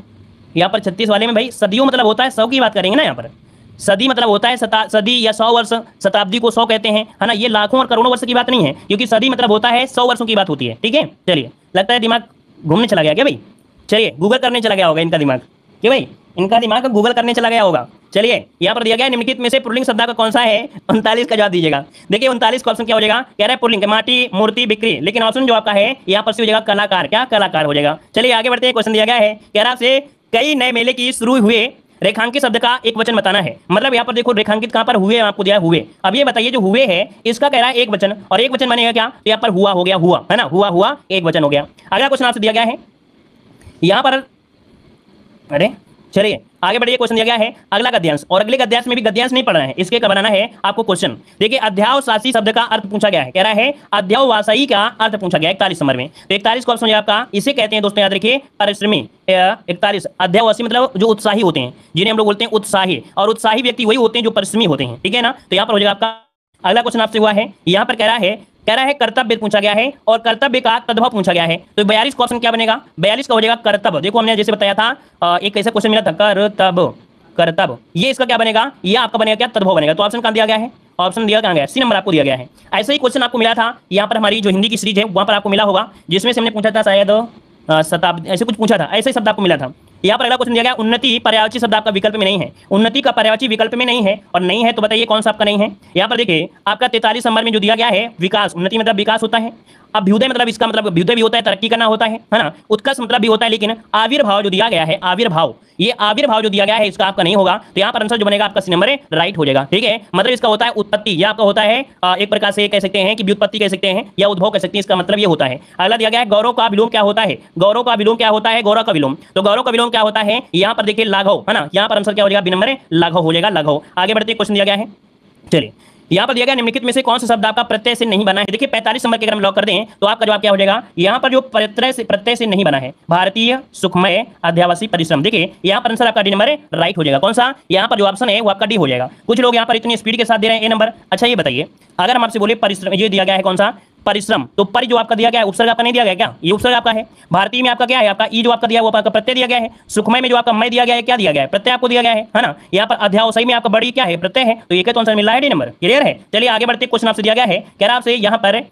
यहाँ पर 36 वाले में भाई सदियों मतलब होता है 100 की बात करेंगे ना, यहाँ पर सदी मतलब होता है सदी या 100 वर्ष, शताब्दी को 100 कहते हैं, है ना, ये लाखों और करोड़ों वर्ष की बात नहीं है, क्योंकि सदी मतलब होता है 100 वर्षों की बात होती है, ठीक है। चलिए लगता है दिमाग घूमने चला गया क्या भाई, चलिए गूगल करने चला गया होगा इनका दिमाग, कि भाई इनका दिमाग गूगल करने चला गया होगा। चलिए यहाँ पर दिया गया है निम्नलिखित में से पुल्लिंग शब्द का कौन सा है, 39 का जवाब दीजिएगा। देखिए 39 का ऑप्शन क्या हो जाएगा, कह रहा है पुल्लिंग माटी मूर्ति बिक्री, लेकिन ऑप्शन जो आपका है यहाँ पर से हो जाएगा कलाकार, क्या कलाकार हो जाएगा। चलिए आगे बढ़ते हैं, क्वेश्चन दिया गया है, कह रहा आपसे कई नए मेले की शुरू हुए रेखांकित शब्द का एक वचन बताना है। मतलब यहाँ पर देखो रेखांकित कहाँ पर हुए, आपको दिया हुए, अब ये बताइए जो हुए है इसका कह रहा है एक वचन, और एक वचन बनेगा क्या, तो यहाँ पर हुआ हो गया, हुआ है ना, हुआ हुआ एक वचन हो गया। अगला क्वेश्चन आपसे दिया गया है यहाँ पर, अरे चलिए आगे बढ़िए, क्वेश्चन दिया गया है अगला गद्यांश, और अगले गद्यांश में भी गद्यांश नहीं पढ़ना है, इसके का बनाना है आपको क्वेश्चन। देखिए अध्यावसायी शब्द का अर्थ पूछा गया है, कह रहा है अध्यावसायी का अर्थ पूछा गया 41 नंबर में। तो 41 क्वेश्चन आपका इसे कहते हैं दोस्तों, याद रखिए परिश्रमी। 41 अध्यावसायी मतलब जो उत्साही होते हैं, जिन्हें हम लोग बोलते हैं उत्साही, और उत्साही व्यक्ति वही होते हैं जो परिश्रमी होते हैं, ठीक है ना। तो यहाँ पर हो जाएगा आपका अगला क्वेश्चन आपसे हुआ है, यहाँ पर कह रहा है कर्तव्य पूछा गया है, और कर्तव्य का तद्भव पूछा गया है। तो 42 क्वेश्चन क्या बनेगा, 42 का हो जाएगा कर्तव्य। देखो हमने जैसे बताया था एक ऐसा क्वेश्चन मिला था कर्तव्य, ये इसका क्या बनेगा, ये आपका बनेगा क्या, तद्भव बनेगा। तो ऑप्शन कहाँ दिया गया है, ऑप्शन दिया कहाँ गया, सी नंबर आपको दिया गया है। ऐसा ही क्वेश्चन आपको मिला था यहाँ पर हमारी जो हिंदी की सीरीज है वहाँ पर आपको मिला होगा, जिसमें से हमने पूछा था शायद शताब्दी, ऐसे कुछ पूछा था, ऐसे ही शब्द आपको मिला था। यहाँ पर अगला क्वेश्चन दिया गया उन्नति पर्यायवाची शब्द आपका विकल्प में नहीं है, उन्नति का पर्यायवाची विकल्प में नहीं है, और नहीं है तो बताइए कौन सा आपका नहीं है। यहाँ पर देखिए आपका 43 नंबर में जो दिया गया है विकास, उन्नति मतलब विकास होता है, अभ्युदय मतलब इसका मतलब अभ्युदय भी होता है, तरक्की करना होता है ना, उत्कर्ष मतलब भी होता है, लेकिन आविर्भाव जो दिया गया है, आविर्भाव, ये आविर्भाव जो दिया गया है इसका आपका नहीं होगा। तो यहाँ पर आंसर जो बनेगा आपका सी नंबर राइट हो जाएगा, ठीक है। मतलब इसका होता है उत्पत्ति, या आपका होता है एक प्रकार से कह सकते हैं कि व्युत्पत्ति कह सकते हैं, या उद्भव कह सकते हैं, इसका मतलब ये होता है। अगला दिया गया है गौरव का विलोम क्या होता है, गौरव का विलोम क्या होता है, गौरव का विलोम, तो गौरव का विलोम क्या होता है, यहाँ पर देखिए लाघव, है ना, यहाँ पर आंसर क्या हो जाएगा, बी नंबर लाघव हो जाएगा, लाघव। आगे बढ़ते क्वेश्चन दिया गया है, चलिए यहाँ पर दिया गया निम्नलिखित में से कौन सा शब्द आपका प्रत्यय से नहीं बना है। देखिए 45 नंबर के अगर हम लॉक कर दें तो आपका जवाब क्या हो जाएगा, यहाँ पर जो प्रत्यय से नहीं बना है, भारतीय सुखमय अध्यावसायी परिश्रम। देखिए यहाँ पर आंसर आपका डी नंबर राइट हो जाएगा, कौन सा, यहाँ पर जो ऑप्शन है वो आपका डी हो जाएगा। कुछ लोग यहाँ पर इतनी स्पीड के साथ दे रहे हैं ए नंबर। अच्छा ये बताइए अगर हम आपसे बोले परिश्रम, ये दिया गया है कौन सा, परिश्रम, तो परि जो आपका दिया गया है उपसर्ग आपका नहीं दिया गया क्या, ये उपसर्ग आपका है। भारतीय में आपका क्या है, आपका ई जो आपका दिया है वो आपका प्रत्यय दिया गया है। सुखमय में जो आपका मय दिया गया है क्या दिया गया है, प्रत्यय आपको दिया गया है ना। यहाँ पर अध्यावसायी में आपका बड़ी क्या है, प्रत्यय है, तो ये क्या आंसर मिल रहा है, डी नंबर, क्लियर है। चलिए आगे बढ़ते, क्वेश्चन आपसे दिया गया है, कह रहा आपसे यहाँ पर,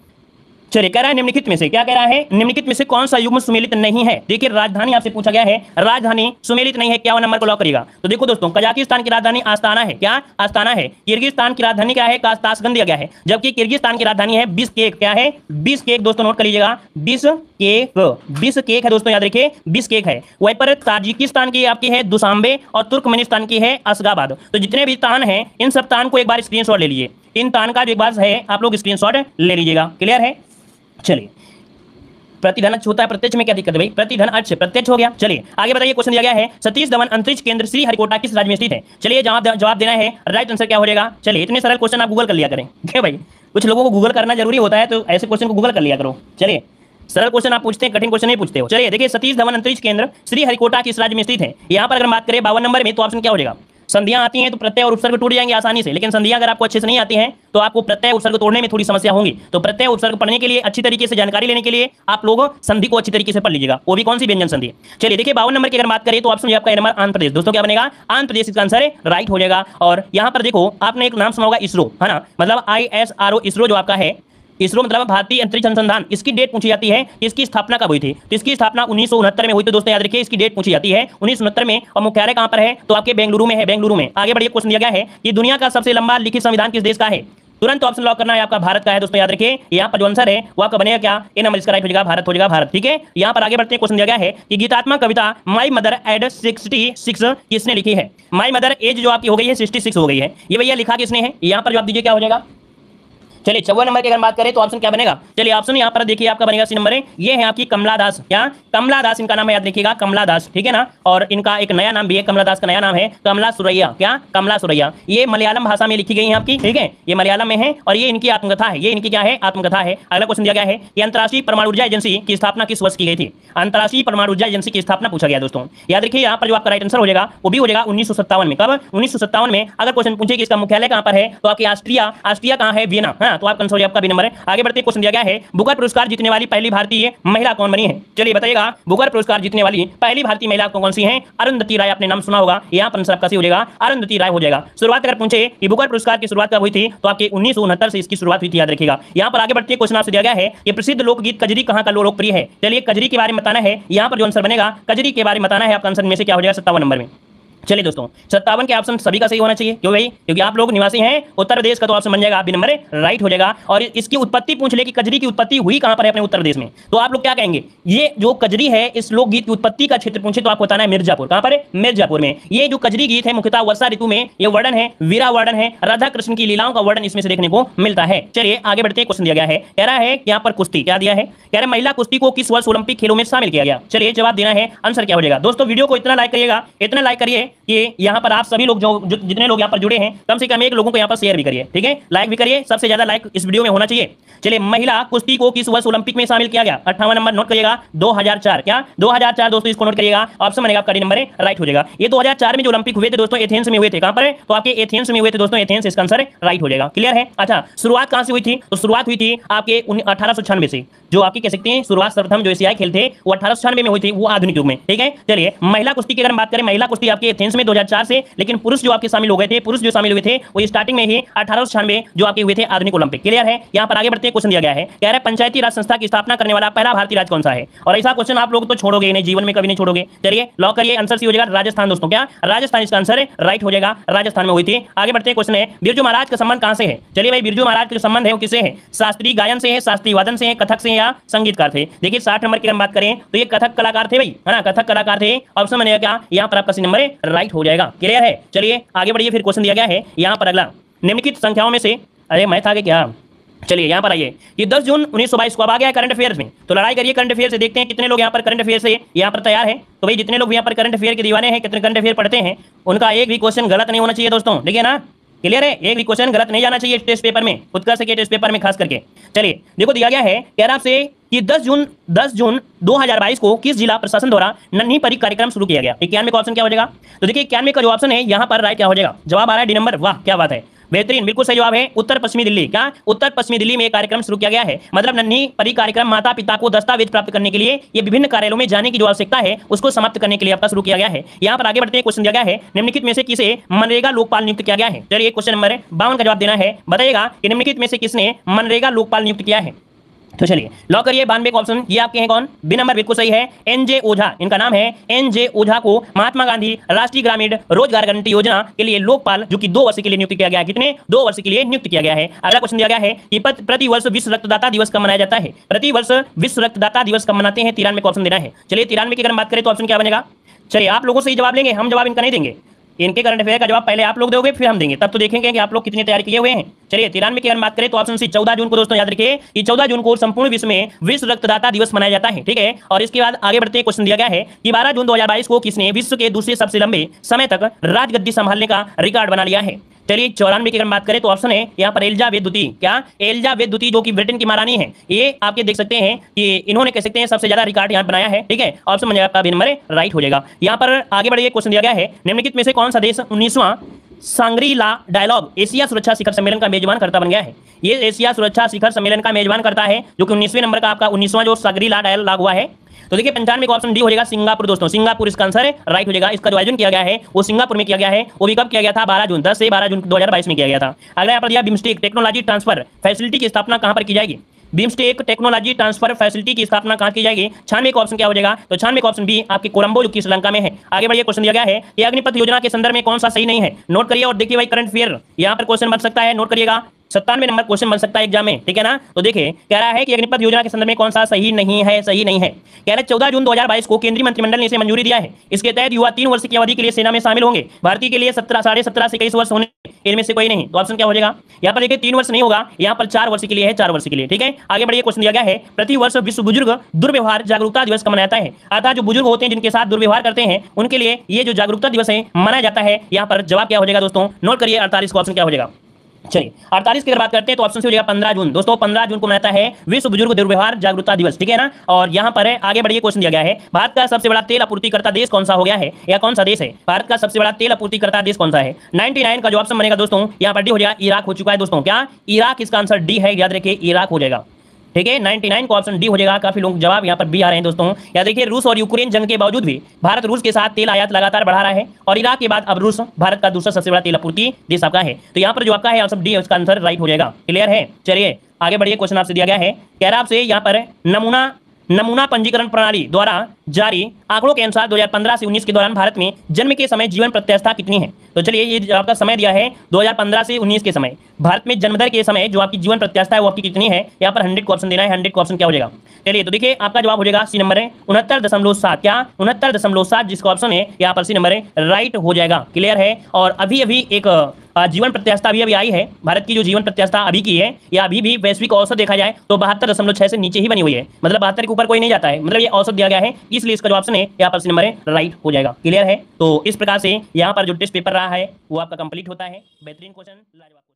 चलिए कह रहा है निम्नलिखित में से, क्या कह रहा है, निम्नलिखित में से कौन सा युग्म सुमेलित नहीं है। देखिए राजधानी आपसे पूछा गया है, राजधानी सुमेलित नहीं है, क्या नंबर को लॉक करिएगा। तो देखो दोस्तों कजाकिस्तान की राजधानी आस्ताना है, क्या आस्ताना है। किर्गिस्तान की राजधानी क्या है, ताशकंद दिया गया है, जबकि किर्गिस्तान की राजधानी है बिश्केक, क्या है, बिश्केक। दोस्तों नोट कर लीजिएगा, बिश्केक है दोस्तों, याद रखिए बिश्केक है। वहीं पर ताजिकिस्तान की आपकी है दुशांबे, और तुर्कमेनिस्तान की है अशगाबाद। तो जितने भी तान हैं इन सब तान को एक बार स्क्रीनशॉट ले लीजिए, इन तान का जो एक बार है आप लोग स्क्रीनशॉट ले लीजिएगा, क्लियर है। चलिए प्रतिधन अक्ष होता है, प्रत्यक्ष में क्या दिक्कत है भाई, प्रतिधन अक्ष प्रत्यक्ष हो गया। चलिए आगे बताइए, क्वेश्चन दिया गया है सतीश धवन अंतरिक्ष केंद्र श्रीहरिकोटा किस राज्य में स्थित है। चलिए जवाब देना है, राइट आंसर क्या हो जाएगा। चलिए इतने सरल क्वेश्चन आप गूगल कर लिया करें, क्या भाई, कुछ लोगों को गूगल करना जरूरी होता है, तो ऐसे क्वेश्चन को गूगल कर लिया करो। चलिए सरल क्वेश्चन आप पूछते हैं, कठिन क्वेश्चन नहीं पूछते हो। चलिए देखिए, सतीश धवन अंतरिक्ष केंद्र श्रीहरिकोटा किस राज्य में स्थित है। यहाँ पर अगर बात करें 52 नंबर में, तो ऑप्शन क्या हो जाएगा। संधियां आती हैं तो प्रत्यय और उपसर्ग टूट जाएंगे आसानी से, लेकिन संधियां अगर आपको अच्छे से नहीं आती हैं तो आपको प्रत्यय उपसर्ग तोड़ने में थोड़ी समस्या होगी। तो प्रत्यय उपसर्ग पढ़ने के लिए, अच्छी तरीके से जानकारी लेने के लिए आप लोग संधि को अच्छी तरीके से पढ़ लीजिएगा, वो भी कौन सी व्यंजन संधि। चलिए देखिए 52 नंबर की अगर बात करें तो ऑप्शन आपका नंबर आंध्र प्रदेश। दोस्तों क्या बनेगा, आंध्र प्रदेश इसका आंसर है, राइट हो जाएगा। और यहाँ पर देखो, आपने एक नाम सुना होगा इसरो, है ना, मतलब ISRO, इसरो जो आपका है, इसरो मतलब भारतीय अंतरिक्ष अनुसंधान। इसकी डेट पूछी जाती है, इसकी स्थापना कब हुई थी। तो इसकी स्थापना 1969 में हुई। तो दोस्तों याद रखिए, इसकी डेट पूछी जाती है 1969 में, और मुख्यालय कहां पर है, तो आपके बेंगलुरु में है, बेंगलुरु में। आगे बढ़िए, क्वेश्चन दिया गया है कि दुनिया का सबसे लंबा लिखित संविधान किस देश का है। तुरंत ऑप्शन लॉक करना है, आपका भारत का है। दोस्तों याद रखिए, यहाँ पर जो आंसर है वो आपका बनेगा क्या, ए नंबर इसका राइट हो जाएगा, भारत हो जाएगा, भारत। ठीक है, यहाँ पर आगे बढ़ते हैं, क्वेश्चन दिया गया है कि गीतात्मक कविता माई मदर एट 66 किसने लिखी है। माई मदर एज जो आपकी हो गई है 66 हो गई है, ये भैया लिखा किसने है। यहाँ पर जवाब दीजिए क्या हो जाएगा। चलिए 54 नंबर की अगर बात करें तो ऑप्शन क्या बनेगा। चलिए ऑप्शन यहाँ पर देखिए आपका बनेगा सी नंबर है, ये है आपकी कमला दास। क्या, कमला दास इनका नाम है, याद रखिएगा, कमला दास। ठीक है ना, और इनका एक नया नाम भी है, कमला दास का नया नाम है कमला सुरैया। क्या, कमला सुरैया। ये मलयालम भाषा में लिखी गई है आपकी, ठीक है, ये मलयालम में है, और ये इनकी आत्मकथा है, ये इनकी क्या है, आत्मकथा है। अगला क्वेश्चन दिया गया है कि अंतर्राष्ट्रीय परमाणु ऊर्जा एजेंसी की स्थापना किस वर्ष की गई थी। अंतर्राष्ट्रीय परमाणु ऊर्जा एजेंसी की स्थापना पूछा गया दोस्तों। याद रखिए, यहाँ पर जो आपका राइट आंसर हो जाएगा वो भी हो जाएगा 1957 में। कब, 1957 में। अगर क्वेश्चन पूछे कि इसका मुख्यालय कहाँ पर है, तो आपकी ऑस्ट्रिया कहाँ है, वियना, है, तो आपका आंसर हो जाएगा आपका नंबर है। आगे बढ़ते, क्वेश्चन दिया गया है बुकर पुरस्कार जीतने वाली पहली भारतीय महिला कौन बनी है। चलिए बताइएगा, बुकर पुरस्कार जीतने वाली पहली भारतीय महिला कौन सी है। अरुंधति राय, आपने नाम सुना होगा, यहाँ पर आंसर आपका सही हो जाएगा, अरुंधति राय हो जाएगा। शुरुआत अगर पूछे कि बुकर पुरस्कार की शुरुआत कब हुई थी, तो आपके 1969 से इसकी शुरुआत हुई थी, याद रखिएगा। यहाँ पर आगे बढ़ते, क्वेश्चन आपसे दिया गया है कि प्रसिद्ध लोकगीत कजरी कहाँ का लोकप्रिय है। चलिए कजरी के बारे में बताना है, यहाँ पर जो आंसर बनेगा कजरी के बारे में बताना है, आपका आंसर में से क्या हो जाएगा 57 नंबर में। चलिए दोस्तों 57 के ऑप्शन सभी का सही होना चाहिए, क्यों भाई, क्योंकि आप लोग निवासी हैं उत्तर प्रदेश का, तो ऑप्शन बन जाएगा आप भी नंबर राइट हो जाएगा। और इसकी उत्पत्ति पूछ ले कि कजरी की उत्पत्ति हुई कहां पर है अपने उत्तर प्रदेश में, तो आप लोग क्या कहेंगे, ये जो कजरी है इस लोकगीत की उत्पत्ति का क्षेत्र पूछे तो आपको बताना है मिर्जापुर। कहां पर है, मिर्जापुर में। ये जो कजरी गीत है मुख्यतः वर्षा ऋतु में ये वर्णन है, वीरा वर्णन है, राधा कृष्ण की लीलाओं का वर्णन इसमें से देखने को मिलता है। चलिए आगे बढ़ते, क्वेश्चन दिया गया है, कह रहा है यहाँ पर कुश्ती क्या दिया है, कह रहा है महिला कुश्ती को किस वर्ष ओलंपिक खेलों में शामिल किया गया। चलिए जवाब देना है, आंसर क्या हो जाएगा। दोस्तों वीडियो को इतना लाइक करिएगा, इतना लाइक करिए कि यहाँ पर आप सभी लोग जो जितने लोग यहाँ पर जुड़े हैं कम से कम एक लोगों को यहाँ पर शेयर भी करिए, ठीक है, लाइक भी करिए, सबसे ज्यादा लाइक इस वीडियो में होना चाहिए। चलिए महिला कुश्ती को किस वर्ष ओलंपिक में शामिल किया गया। 58 नंबर नोट करिएगा, 2004। क्या, 2004 दोस्तों, इसको नोट करिएगा, ऑप्शन बनेगा आपका डी नंबर राइट हो जाएगा। ये 2004 में जो ओलंपिक हुए थे दोस्तों एथेंस में हुए थे। कहां पर है, तो आपके एथेंस में हुए थे दोस्तों, एथेंस इसका आंसर राइट हो जाएगा। क्लियर है। अच्छा, शुरुआत कहां से हुई थी, तो शुरुआत हुई थी आपके 1896 से, जो आपकी कह सकते हैं शुरुआत सर्वप्रथम जो एशियाई खेल थे वो 1896 में हुई थी, वो आधुनिक युग में, ठीक है। चलिए महिला कुश्ती की अगर बात करें, महिला कुश्ती आपके एथेंस में 2004 से, लेकिन पुरुष जो आपके शामिल हो गए थे, पुरुष जो शामिल हुए थे वो स्टार्टिंग में ही 1896 जो आपके हुए थे आधुनिक ओलंपिक। क्लियर है। यहां पर आगे बढ़ते हैं, क्वेश्चन दिया गया है, कह रहा है पंचायती राज संस्था की स्थापना करने वाला पहला भारतीय राज्य कौन सा है। और ऐसा क्वेश्चन आप लोग तो छोड़ोगे नहीं, जीवन में कभी नहीं छोड़ोगे। चलिए लॉक करिए, आंसर सी हो जाएगा राजस्थान। दोस्तों क्या, राजस्थान इसका आंसर राइट हो जाएगा, राजस्थान में हुई थी। आगे बढ़ते हैं, क्वेश्चन है बिरजू महाराज का संबंध कहां से है। चलिए भाई, बिरजू महाराज का संबंध है वो किससे है, शास्त्रीय गायन से है, शास्त्रीय वादन से है, कथक से या संगीतकार थे। देखिए 60 नंबर की हम बात करें तो ये कथक कलाकार थे भाई, है ना, कथक कलाकार थे। ऑप्शन बनेगा क्या, यहाँ पर आपका सी नंबर राइट हो जाएगा। क्लियर है। चलिए आगे बढ़िए, फिर क्वेश्चन दिया गया है यहाँ पर अगला, निम्नलिखित संख्याओं में से, अरे मैथ आगे क्या, चलिए यहाँ पर आइए कि 10 जून 1922 को अब आ गया करंट अफेयर्स में, तो लड़ाई करिए करंट अफेयर से, देखते हैं कितने लोग यहाँ पर करंट अफेयर से यहाँ पर तैयार हैं। तो भाई जितने लोग यहाँ पर करंट अफेयर के दीवाने हैं, कितने करंट अफेयर पढ़ते हैं, उनका एक भी क्वेश्चन गलत नहीं होना चाहिए दोस्तों, देखिए ना। क्लियर है, एक भी क्वेश्चन गलत नहीं जाना चाहिए टेस्ट पेपर में, उत्कर्ष के टेस्ट पेपर में खास करके। चलिए देखो दिया गया है, कह रहा आपसे कि 10 जून 2022 को किस जिला प्रशासन द्वारा नन्ही परी कार्यक्रम शुरू किया गया। 91 का ऑप्शन क्या हो जाएगा, तो देखिए 91 का जो ऑप्शन है यहाँ पर राइट क्या हो जाएगा, जवाब आ रहा है डी नंबर। वाह क्या बात है, बेहतरीन, बिल्कुल सही जवाब है उत्तर पश्चिमी दिल्ली। क्या, उत्तर पश्चिमी दिल्ली में एक कार्यक्रम शुरू किया गया है, मतलब नन्ही परी कार्यक्रम माता पिता को दस्तावेज प्राप्त करने के लिए ये विभिन्न कार्यालयों में जाने की जो आवश्यकता है उसको समाप्त करने के लिए आपका शुरू किया गया है। यहाँ पर आगे बढ़ते हैं, क्वेश्चन दिया गया है निम्नलिखित में से किसे मनरेगा लोकपाल नियुक्त किया गया है। चलिए क्वेश्चन नंबर 52 का जवाब देना है, बताइएगा कि निम्नलिखित में से किसने मनरेगा लोकपाल नियुक्त किया है। तो चलिए लॉक करिए 92 का ऑप्शन, ये आपके हैं कौन, बी नंबर बिल्कुल सही है, एनजे ओझा, इनका नाम है एनजे ओझा को महात्मा गांधी राष्ट्रीय ग्रामीण रोजगार गारंटी योजना के लिए लोकपाल जो कि 2 वर्ष के लिए नियुक्त किया गया है। कितने, 2 वर्ष के लिए नियुक्त किया गया है। अगला क्वेश्चन दिया गया है कि प्रति वर्ष विश्व रक्तदाता दिवस कब मनाया जाता है। प्रति वर्ष विश्व रक्तदाता दिवस कब मनाते हैं, 93 का ऑप्शन देना है। चलिए 93 की अगर बात करें तो ऑप्शन क्या बनेगा। चलिए आप लोगों से ही जवाब लेंगे, हम जवाब इनका नहीं देंगे। इनके करंट अफेयर का जवाब पहले आप लोग दोगे फिर हम देंगे, तब तो देखेंगे कि आप लोग कितनी तैयारी किए हुए हैं। चलिए 93 की अगर बात करें तो ऑप्शन सी 14 जून को दोस्तों याद रखिए कि 14 जून को संपूर्ण विश्व में विश्व रक्तदाता दिवस मनाया जाता है, ठीक है। और इसके बाद आगे बढ़ते क्वेश्चन दिया गया है कि 12 जून 2022 को किसने विश्व के दूसरे सबसे लंबे समय तक राजगद्दी संभालने का रिकॉर्ड बना लिया है। चलिए 94 की अगर बात करें तो ऑप्शन है यहाँ पर एलिजाबेथ द्वितीय, क्या एलिजाबेथ द्वितीय जो कि ब्रिटेन की महारानी है, ये आपके देख सकते हैं कि इन्होंने कह सकते हैं सबसे ज्यादा रिकॉर्ड यहाँ बनाया है, ठीक है। ऑप्शन बन जाएगा आपका नंबर राइट हो जाएगा। यहाँ पर आगे बढ़िए क्वेश्चन दिया गया है निम्नलिखित में से कौन सा देश 19वां सांग्री-ला डायलॉग एशिया सुरक्षा शिखर सम्मेलन का मेजबान करता बन गया है। ये एशिया सुरक्षा शिखर सम्मेलन का मेजबान करता है जो कि 19वें नंबर का आपका 19वां जो सांग्री-ला डायलॉग हुआ है। तो देखिए 95 का ऑप्शन डी हो जाएगा सिंगापुर दोस्तों, सिंगापुर इसका आंसर राइट हो जाएगा। इसका जो आयोजन किया गया है वो सिंगापुर में किया गया है, वो भी कब किया गया था 12 जून 10 से 12 जून 2022 में किया गया था। अगला यहाँ पर दिया बिम्स्टेक टेक्नोलॉजी ट्रांसफर फैसिलिटी की स्थापना कहां पर की जाएगी। बिम्स्टेक टेक्नोलॉजी ट्रांसफर फैसिलिटी की स्थापना कहां की जाएगी। 96 का ऑप्शन क्या हो जाएगा, तो 96 का ऑप्शन बी आपके कोलंबो जो कि श्रीलंका में है। आगे बढ़िए क्वेश्चन दिया गया है कि अग्निपथ योजना के संदर्भ में कौन सा सही नहीं है, नोट करिए और देखिए भाई करंट अफेयर यहाँ पर क्वेश्चन बन सकता है, नोट करिएगा 97 नंबर क्वेश्चन बन सकता है एग्जाम में, ठीक है ना। तो देखिए कह रहा है कि अग्निपथ योजना के संदर्भ में कौन सा सही नहीं है, सही नहीं है। कह रहा है 14 जून 2022 को केंद्रीय मंत्रिमंडल ने इसे मंजूरी दिया है। इसके तहत युवा 3 वर्ष की अवधि के लिए सेना में शामिल होंगे। भारतीय के लिए 17 से 21 वर्ष होने, इनमें से कोई नहीं। तो ऑप्शन क्या हो जाएगा, यहाँ पर देखिए 3 वर्ष नहीं होगा, यहाँ पर 4 वर्ष के लिए है, 4 वर्ष के लिए, ठीक है। आगे बढ़िए क्वेश्चन दिया गया है प्रति वर्ष विश्व बुजुर्ग दुर्व्यवहार जागरूकता दिवस का मनाया जाता है। अर्थात जो बुजुर्ग होते हैं जिनके साथ दुर्व्यवहार करते हैं उनके लिए ये जो जागरूकता दिवस है मनाया जाता है। यहाँ पर जवाब क्या हो जाएगा दोस्तों, नोट करिए 48 का ऑप्शन क्या हो जाएगा। चलिए 48 की अगर बात करते हैं तो ऑप्शन से हो जाएगा 15 जून दोस्तों, 15 जून को मनाता है विश्व बुजुर्ग दुर्व्यवहार जागरूकता दिवस, ठीक है ना। और यहाँ पर आगे बढ़िए क्वेश्चन दिया गया है भारत का सबसे बड़ा तेल आपूर्तिकर्ता देश कौन सा हो गया है, या कौन सा देश है भारत का सबसे बड़ा तेल आपूर्तिकर्ता देश कौन सा है। 99 का जो ऑप्शन बनेगा दोस्तों यहाँ पर डी हो जाएगा इराक हो चुका है दोस्तों, क्या इराक इसका आंसर डी है, याद रखिए इराक हो जाएगा, ठीक है। 99 का ऑप्शन डी हो जाएगा। काफी लोग जवाब यहाँ पर बी आ रहे हैं दोस्तों। याद देखिए रूस और यूक्रेन जंग के बावजूद भी भारत रूस के साथ तेल आयात लगातार बढ़ा रहा है और इराक के बाद अब रूस भारत का दूसरा सबसे बड़ा तेल आपूर्ति देश आपका है। तो यहाँ पर जो आपका है ऑप्शन डी उसका आंसर राइट हो जाएगा, क्लियर है। चलिए आगे बढ़िए क्वेश्चन आपसे दिया गया है, कह रहा आपसे यहाँ पर नमूना पंजीकरण प्रणाली द्वारा जारी आंकड़ों के अनुसार 2015 से 19 के दौरान भारत में जन्म के समय जीवन प्रत्याशा कितनी है। तो चलिए ये आपका समय दिया है 2015 से 19 के समय भारत में जन्मदर के समय जो आपकी जीवन प्रत्याशा है वो आपकी कितनी है। यहाँ पर 100 को ऑप्शन देना है, 100 को ऑप्शन क्या हो जाएगा। चलिए तो देखिए आपका जवाब हो जाएगा सी नंबर है 69.7, क्या 69.7 जिसका ऑप्शन है यहाँ पर सी नंबर है राइट हो जाएगा, क्लियर है। और अभी एक जीवन प्रत्याशा अभी आई है, भारत की जो जीवन प्रत्याशा अभी की है या अभी भी वैश्विक औसत देखा जाए तो 72.6 से नीचे ही बनी हुई है, मतलब 72 के ऊपर कोई नहीं जाता है, मतलब ये औसत दिया गया है, इसलिए इसका जो ऑप्शन है यहाँ पर सी नंबर है राइट हो जाएगा, क्लियर है। तो इस प्रकार से यहाँ पर जो टेस्ट पेपर रहा है वो आपका कंप्लीट होता है। बेहतरीन क्वेश्चन लाजवाब।